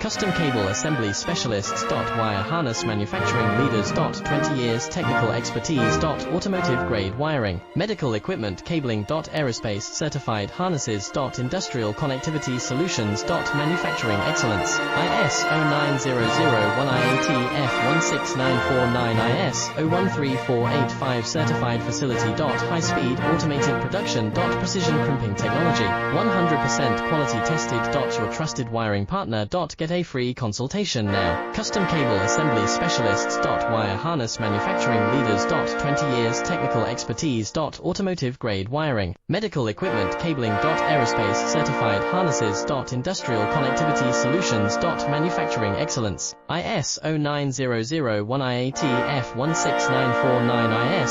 Custom Cable Assembly Specialists. Wire Harness Manufacturing Leaders. 20 years technical expertise. Automotive grade wiring, medical equipment cabling. Aerospace certified harnesses. Industrial connectivity solutions. Manufacturing excellence. IS 09001 IATF 16949 IS 013485 certified facility. High speed automated production. Precision crimping technology, 100% quality tested. Your trusted wiring partner. Get a free consultation now. Custom Cable Assembly Specialists. Wire Harness Manufacturing Leaders. 20 years technical expertise. Automotive grade wiring, medical equipment cabling. Aerospace certified harnesses. Industrial connectivity solutions. Manufacturing excellence. IS 09001 IATF 16949 IS